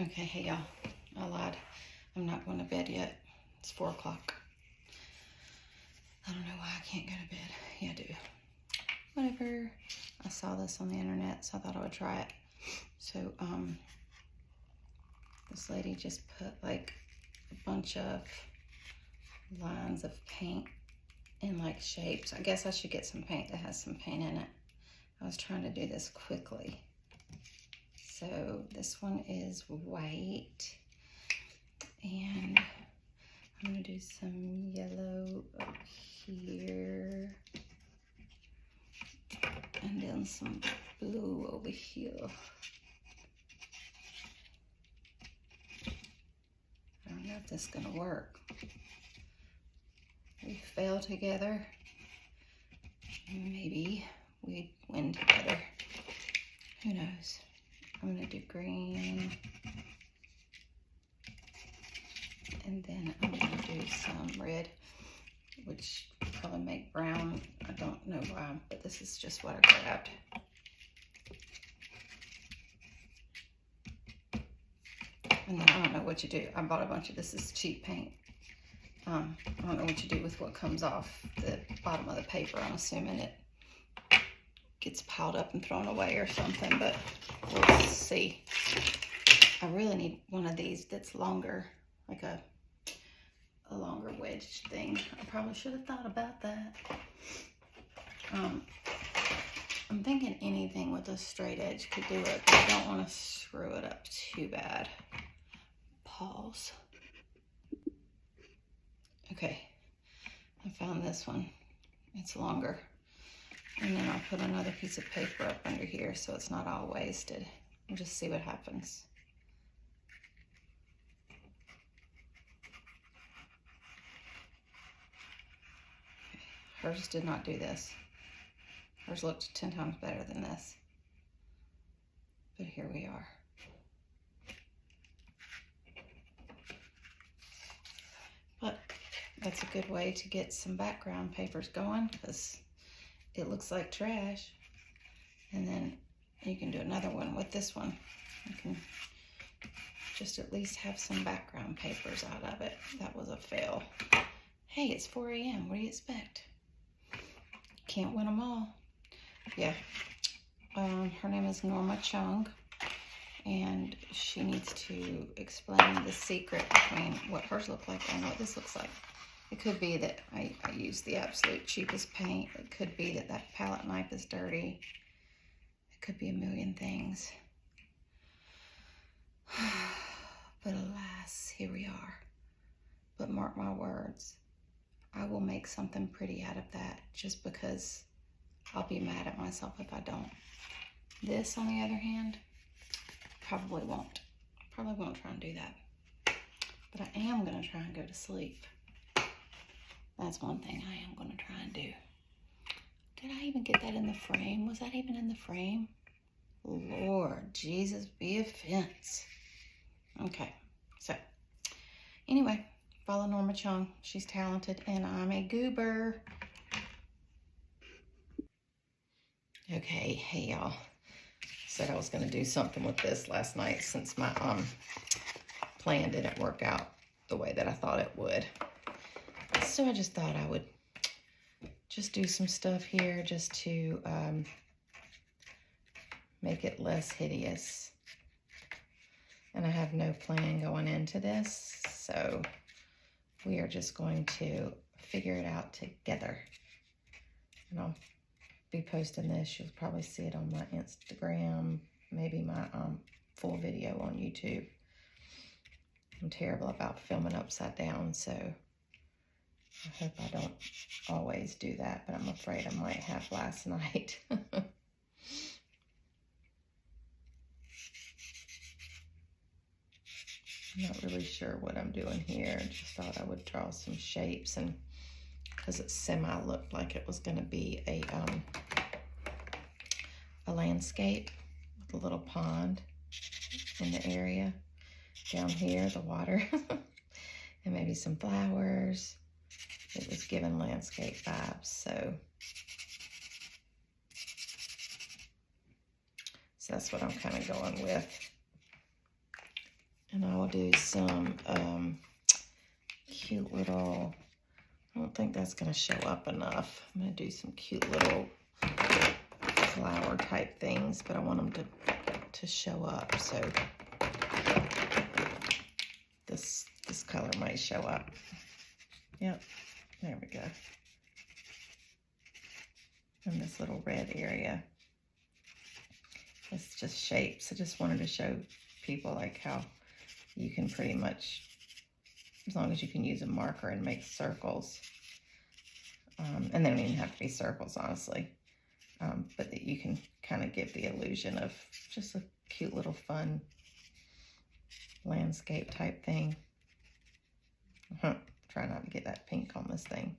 Okay, hey y'all, I lied. I'm not going to bed yet. It's 4 o'clock. I don't know why I can't go to bed. Yeah, I do. Whatever. I saw this on the internet, so I thought I would try it. So, this lady just put like a bunch of lines of paint in like shapes. I guess I should get some paint that has some paint in it. I was trying to do this quickly. So this one is white, and I'm gonna do some yellow up here, and then some blue over here. I don't know if this is gonna work. We fail together, maybe we win together. Who knows? I'm gonna do green, and then I'm gonna do some red, which will probably make brown. I don't know why, but this is just what I grabbed. And then I don't know what you do. I bought a bunch of this is cheap paint. I don't know what you do with what comes off the bottom of the paper. I'm assuming it gets piled up and thrown away or something, but we'll see. I really need one of these that's longer, like a longer wedge thing. I probably should have thought about that. I'm thinking anything with a straight edge could do it, but I don't want to screw it up too bad. Pause. Okay, I found this one. It's longer. And then I'll put another piece of paper up under here so it's not all wasted. We'll just see what happens. Hers did not do this. Hers looked 10 times better than this. But here we are. But that's a good way to get some background papers going, because it looks like trash. And then you can do another one with this one. You can just at least have some background papers out of it. That was a fail. Hey, it's 4 a.m. What do you expect? Can't win them all. Yeah. Her name is Norma Chung, and she needs to explain the secret between what hers look like and what this looks like. It could be that I use the absolute cheapest paint. It could be that that palette knife is dirty. It could be a million things. But alas, here we are. But mark my words, I will make something pretty out of that, just because I'll be mad at myself if I don't. This, on the other hand, probably won't. Probably won't try and do that. But I am gonna try and go to sleep. That's one thing I am gonna try and do. Did I even get that in the frame? Was that even in the frame? Lord Jesus, be a fence. Okay, so anyway, follow Norma Chung. She's talented, and I'm a goober. Okay, hey y'all. Said I was gonna do something with this last night since my plan didn't work out the way that I thought it would. So I just thought I would just do some stuff here just to make it less hideous. And I have no plan going into this, so we are just going to figure it out together. And I'll be posting this. You'll probably see it on my Instagram, maybe my full video on YouTube. I'm terrible about filming upside down, so I hope I don't always do that, but I'm afraid I might have last night. I'm not really sure what I'm doing here. I just thought I would draw some shapes, and because it semi looked like it was going to be a landscape with a little pond in the area. Down here, the water, and maybe some flowers. It was giving landscape vibes, so that's what I'm kind of going with. And I will do some cute little, I don't think that's going to show up enough. I'm going to do some cute little flower type things, but I want them to show up. So this color might show up. Yep, there we go. In this little red area. It's just shapes. I just wanted to show people like how you can pretty much, as long as you can use a marker and make circles. And they don't even have to be circles, honestly. But that you can kind of give the illusion of just a cute little fun landscape type thing. Try not to get that pink on this thing.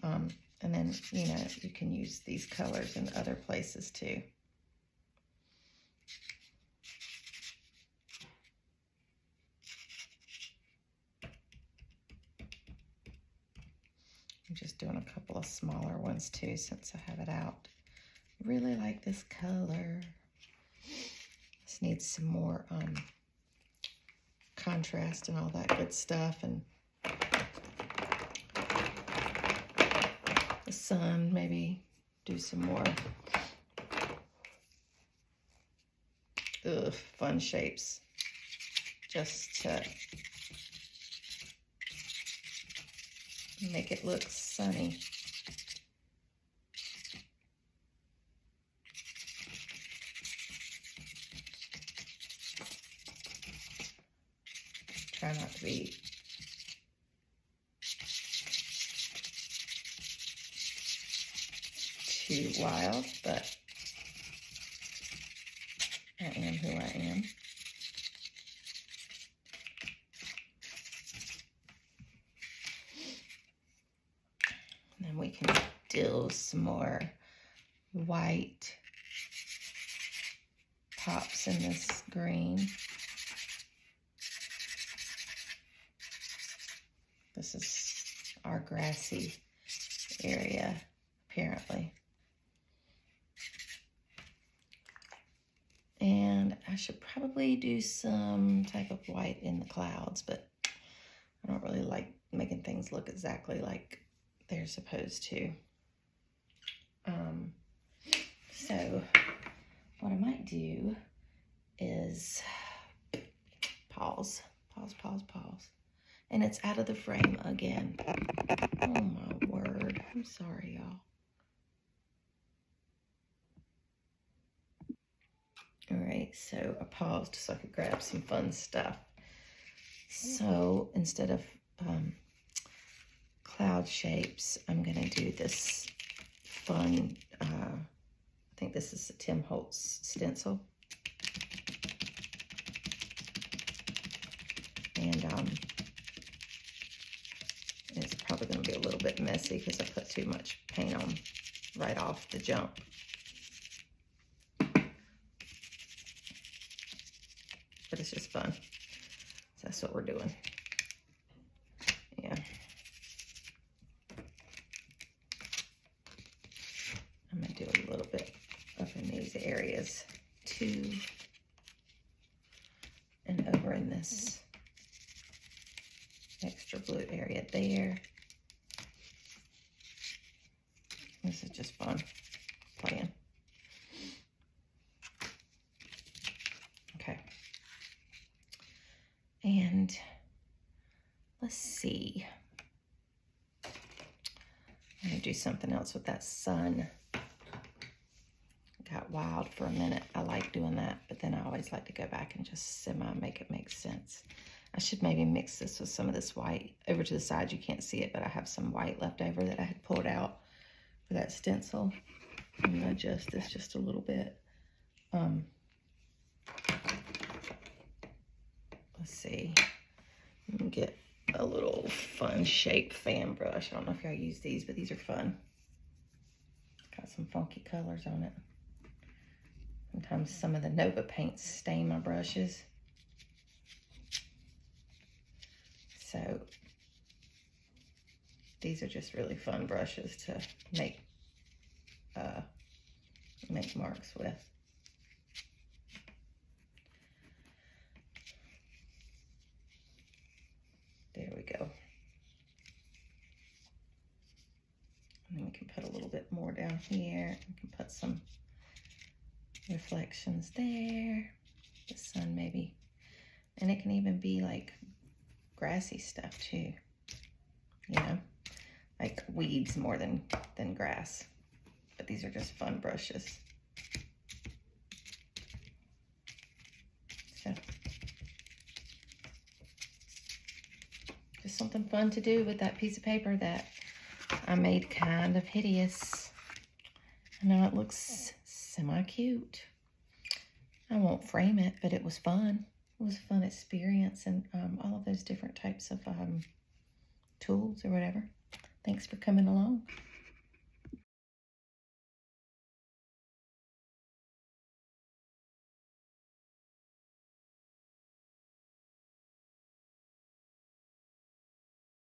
And then, you know, you can use these colors in other places too. I'm just doing a couple of smaller ones too since I have it out. Really like this color. Just needs some more contrast and all that good stuff. And the sun, maybe do some more fun shapes just to make it look sunny. Try not to be too wild, but I am who I am. And then we can do some more white pops in this green. This is our grassy area, apparently. And I should probably do some type of white in the clouds, but I don't really like making things look exactly like they're supposed to. So what I might do is pause. And it's out of the frame again. Oh my word. I'm sorry, y'all. All right, so I paused so I could grab some fun stuff. So instead of cloud shapes, I'm gonna do this fun, I think this is a Tim Holtz stencil. And it's probably gonna be a little bit messy because I put too much paint on right off the jump. But it's just fun. So that's what we're doing. Yeah. I'm gonna do a little bit up in these areas too. And over in this extra blue area there. This is just fun playing. Okay. And let's see. I'm gonna do something else with that sun. Got wild for a minute. I like doing that, but then I always like to go back and just make it make sense. I should maybe mix this with some of this white. Over to the side, you can't see it, but I have some white left over that I had pulled out for that stencil. I'm gonna adjust this just a little bit. Let's see. I'm gonna get a little fun shape fan brush. I don't know if y'all use these, but these are fun. Got some funky colors on it. Sometimes some of the Nova paints stain my brushes. So these are just really fun brushes to make marks with. down here. We can put some reflections there. The sun maybe. And it can even be like grassy stuff too. You know, like weeds more than grass. But these are just fun brushes. So, just something fun to do with that piece of paper that I made kind of hideous. I know it looks semi-cute. I won't frame it, but it was fun. It was a fun experience, and all of those different types of tools or whatever. Thanks for coming along.